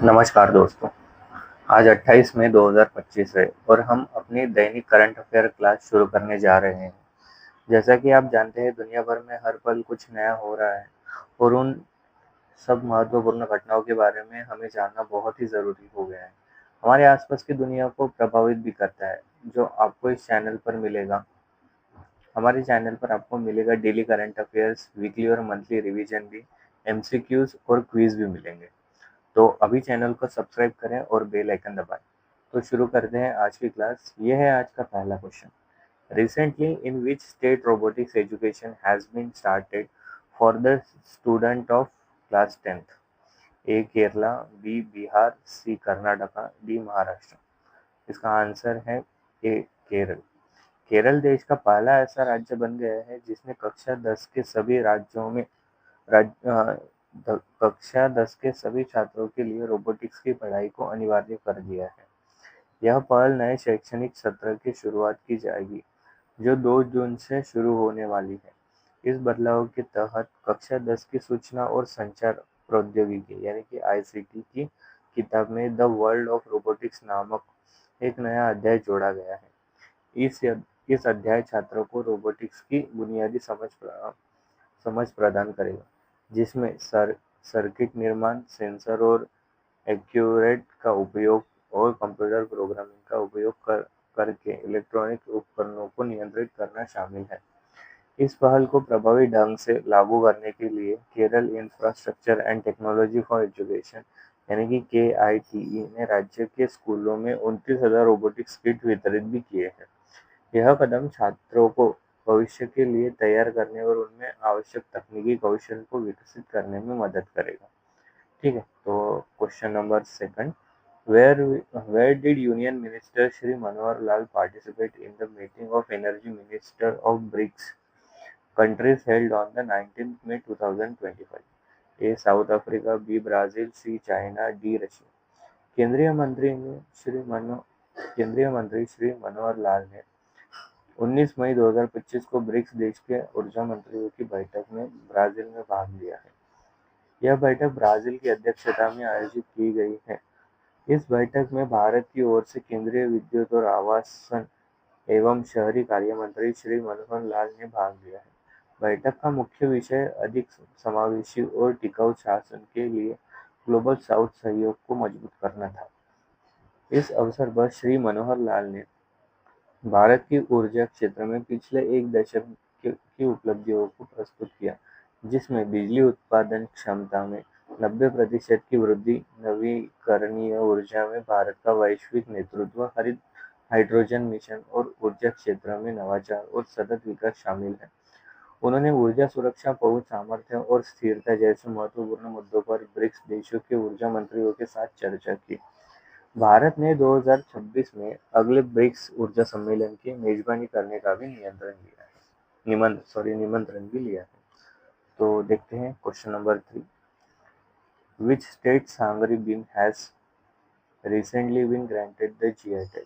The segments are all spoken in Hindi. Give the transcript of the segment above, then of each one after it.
नमस्कार दोस्तों। आज 28 मई 2025 है और हम अपनी दैनिक करंट अफेयर क्लास शुरू करने जा रहे हैं। जैसा कि आप जानते हैं, दुनिया भर में हर पल कुछ नया हो रहा है और उन सब महत्वपूर्ण घटनाओं के बारे में हमें जानना बहुत ही ज़रूरी हो गया है। हमारे आसपास की दुनिया को प्रभावित भी करता है, जो आपको इस चैनल पर मिलेगा। हमारे चैनल पर आपको मिलेगा डेली करंट अफेयर्स, वीकली और मंथली रिवीजन भी, एमसीक्यूज और क्विज भी मिलेंगे। तो अभी चैनल को सब्सक्राइब करें और बेल आइकन दबाएं। तो शुरू करते हैं आज की क्लास। ये है आज का पहला question. Recently in which state robotics education has been started for the student of class 10th? A Kerala, B Bihar, C Karnataka, D Maharashtra. इसका आंसर है ए केरल। केरल देश का पहला ऐसा राज्य बन गया है जिसने कक्षा 10 के सभी राज्यों में कक्षा 10 के सभी छात्रों के लिए रोबोटिक्स की पढ़ाई को अनिवार्य कर दिया है। यह पहल नए शैक्षणिक सत्र की शुरुआत की जाएगी, जो 2 जून से शुरू होने वाली है। इस बदलाव के तहत कक्षा 10 की सूचना और संचार प्रौद्योगिकी यानी कि आईसीटी की किताब में द वर्ल्ड ऑफ रोबोटिक्स नामक एक नया अध्याय जोड़ा गया है। इस अध्याय छात्रों को रोबोटिक्स की बुनियादी समझ प्रदान करेगा, जिसमें सर्किट निर्माण, सेंसर और एक्चुएटर का उपयोग और कंप्यूटर प्रोग्रामिंग का उपयोग करके इलेक्ट्रॉनिक उपकरणों को नियंत्रित करना शामिल है। इस पहल को प्रभावी ढंग से लागू करने के लिए Kerala infrastructure and technology for education यानी कि KITE ने राज्य के स्कूलों में 29,000 रोबोटिक्स किट वितरित भी किए हैं। यह कदम छात्रों को भविष्य के लिए तैयार करने और उनमें आवश्यक तकनीकी कौशल को विकसित करने में मदद करेगा। ठीक है, तो question number second, where did Union Minister Shri Manohar Lal participate in the meeting of Energy Minister of BRICS countries held on the 19th May 2025? A. South Africa, B. Brazil, C. China, D. Russia. केंद्रीय मंत्री ने केंद्रीय मंत्री श्री मनोहर लाल ने 19 मई 2025 को ब्रिक्स देश के ऊर्जा मंत्रियों की बैठक में ब्राजील में भाग लिया है। यह बैठक ब्राजील की अध्यक्षता में आयोजित की गई है। इस बैठक में भारत की ओर से केंद्रीय विद्युत और आवासन एवं शहरी कार्य मंत्री श्री मनोहर लाल ने भाग लिया है। बैठक का मुख्य विषय अधिक समावेशी और टिकाऊ शासन के लिए ग्लोबल साउथ सहयोग को मजबूत करना था। इस अवसर पर श्री मनोहर लाल ने भारत की ऊर्जा क्षेत्र में पिछले एक दशक की उपलब्धियों को प्रस्तुत किया, जिसमें बिजली उत्पादन क्षमता में 90% की वृद्धि, नवीकरणीय ऊर्जा में भारत का वैश्विक नेतृत्व, हरित हाइड्रोजन मिशन और ऊर्जा क्षेत्र में नवाचार और सतत विकास शामिल है। उन्होंने ऊर्जा सुरक्षा, पहुंच, सामर्थ्य और स्थिरता जैसे महत्वपूर्ण मुद्दों पर ब्रिक्स देशों के ऊर्जा मंत्रियों के साथ चर्चा की। भारत ने 2026 में अगले ब्रिक्स ऊर्जा सम्मेलन की मेजबानी करने का भी निमंत्रण भी लिया है। तो देखते हैं question number 3, which state sangri bean has recently been granted the GI tag?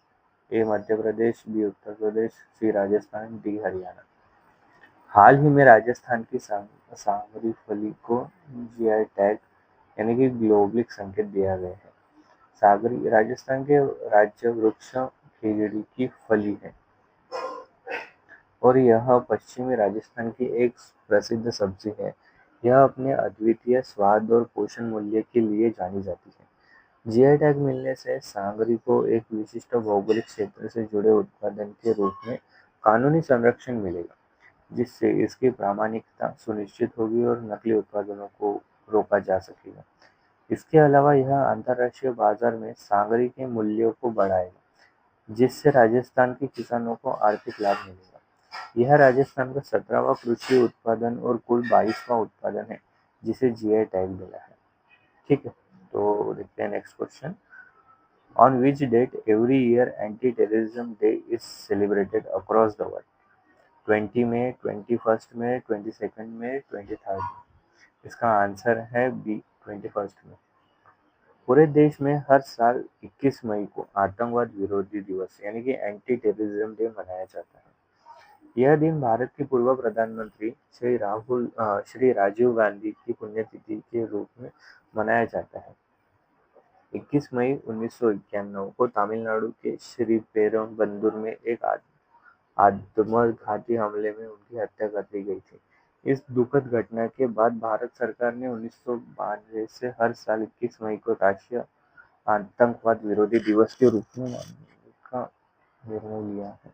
A Madhya Pradesh, B Uttar Pradesh, C Rajasthan, D Haryana. हाल ही में राजस्थान की सांगरी फली को GI टैग यानी कि ग्लोबलिक संकेत दिया गया है। सागरी राजस्थान के राज्य वृक्ष खेजड़ी की फली है और यह पश्चिमी राजस्थान की एक प्रसिद्ध सब्जी है। यह अपने अद्वितीय स्वाद और पोषण मूल्य के लिए जानी जाती है। GI टैग मिलने से सांगरी को एक विशिष्ट भौगोलिक क्षेत्र से जुड़े उत्पादन के रूप में कानूनी संरक्षण मिलेगा, जिससे इसकी प्रामाणिकता सुनिश्चित होगी और नकली उत्पादनों को रोका जा सकेगा। इसके अलावा यह अंतर्राष्ट्रीय बाजार में सांगरी के मूल्यों को बढ़ाएगा, जिससे राजस्थान के किसानों को आर्थिक लाभ मिलेगा। यह राजस्थान का 17वां कृषि उत्पादन और कुल 22वां उत्पादन है जिसे GI टैग मिला है। ठीक है, तो देखते हैं next question. On which date every year anti terrorism day is celebrated across the world? 20 May, 21 May, 22 May, 23 May. इसका आंसर है बी, 21 मई। पूरे देश में हर साल 21 मई को आतंकवाद विरोधी दिवस यानी कि एंटी टेररिज्म डे मनाया जाता है। यह दिन भारत के पूर्व प्रधानमंत्री श्री राजीव गांधी की पुण्यतिथि के रूप में मनाया जाता है। 21 मई 1991 को तमिलनाडु के श्रीपेरुम्बदूर में एक आत्मघाती हमले में उनकी हत्या कर दी गई थी। इस दुखद घटना के बाद भारत सरकार ने 1992 से हर साल 21 मई को राष्ट्रीय आतंकवाद विरोधी दिवस के रूप में मनाने का निर्णय लिया है।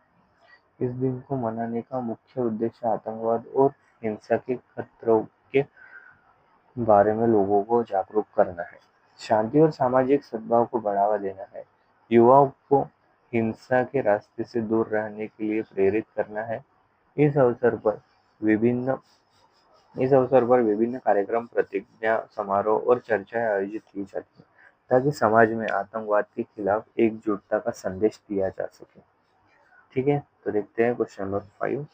इस दिन को मनाने का मुख्य उद्देश्य आतंकवाद और हिंसा के खतरों के बारे में लोगों को जागरूक करना है, शांति और सामाजिक सद्भाव को बढ़ावा देना है, युवाओं को हिंसा के रास्ते से दूर रहने के लिए प्रेरित करना है। इस अवसर पर विभिन्न कार्यक्रम, प्रतिज्ञा समारोह और चर्चाएं आयोजित की जाती हैं, ताकि समाज में आतंकवाद के खिलाफ एकजुटता का संदेश दिया जा सके। ठीक है, तो देखते हैं question number 5।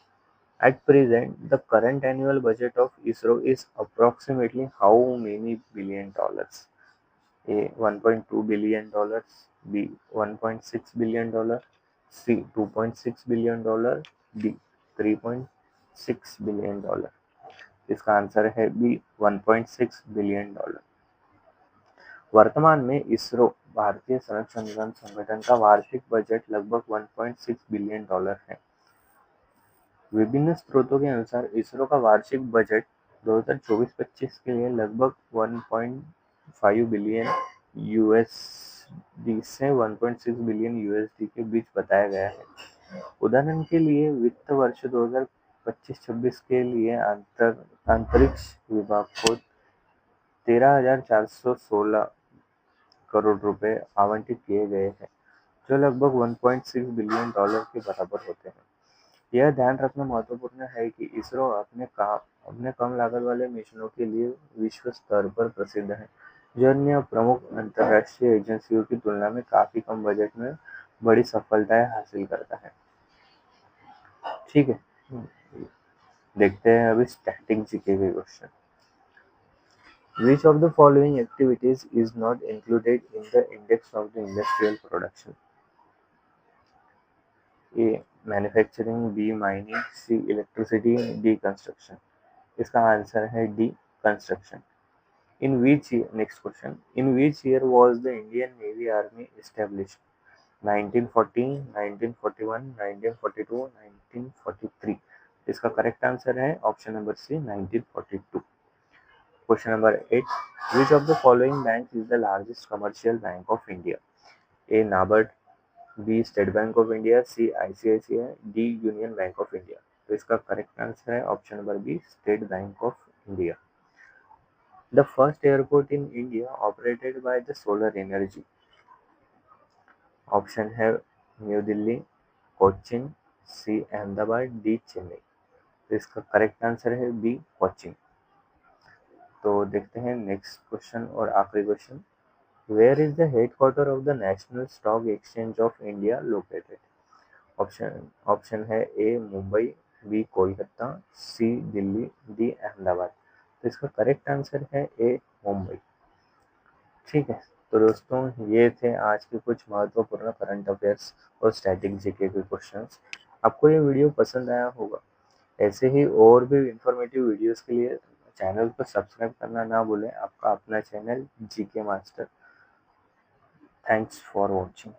At present, the current annual budget of ISRO is approximately how many billion dollars? A. $1.2 billion, B. $1.6 billion, C. $2.6 billion, D. $3.6 billion. इसका आंसर है बी, $1.6 बिलियन। वर्तमान में इसरो भारतीय संरक्षण संगठन का वार्षिक बजट लगभग $1.6 बिलियन है। विभिन्न स्रोतों के अनुसार इसरो का वार्षिक बजट 2024-25 के लिए लगभग 1.5 बिलियन यूएसडी से 1.6 बिलियन यूएसडी के बीच बताया गया है। उदाहरण के लिए वित्त वर्ष 2025-26 के लिए अंतरिक्ष विभाग को 13,416 करोड़ रुपए आवंटित किए गए हैं, जो लगभग $1.6 बिलियन के बराबर होते हैं। यह ध्यान रखना महत्वपूर्ण है कि इसरो अपने कम लागत वाले मिशनों के लिए विश्व स्तर पर प्रसिद्ध है, जो अन्य प्रमुख अंतर्राष्ट्रीय एजेंसियों की तुलना में काफी कम बजट में बड़ी सफलताएं हासिल करता है। ठीक है, देखते हैं अभी स्टैटिक जीके के question. Which of the following activities is not included in the index of the industrial production? A. Manufacturing, B. Mining, C. Electricity, D. Construction. इसका आंसर है D, construction. Next question, in which year was the Indian Navy army established? 1940, 1941, 1942, 1943। इसका करेक्ट आंसर है option number C, 1942। Question number 8, which of the following bank is the largest commercial bank of India? A. NABARD, B. State Bank of India, C. ICICI, D. Union Bank of India. तो इसका करेक्ट आंसर है option number B, State Bank of India. The first airport in India operated by the solar energy. Option है New Delhi, Cochin, C. Ahmedabad, D. Chennai. तो इसका करेक्ट आंसर है बी, कोचिन। तो देखते हैं नेक्स्ट क्वेश्चन और आखिरी question, where is the headquarter of the National Stock Exchange of India located? Option है A. Mumbai, B. Kolkata, C. Delhi, D. Ahmedabad. तो इसका करेक्ट आंसर है ए. मुंबई। ठीक है, तो दोस्तों ये थे आज के कुछ महत्वपूर्ण करंट अफेयर्स और स्टैटिक जीके के क्वेश्चंस। आपको ये वीडियो पसंद आया होगा। ऐसे ही और भी इंफॉर्मेटिव वीडियोस के लिए चैनल को सब्सक्राइब करना ना भूलें। आपका अपना channel GK master. Thanks for watching.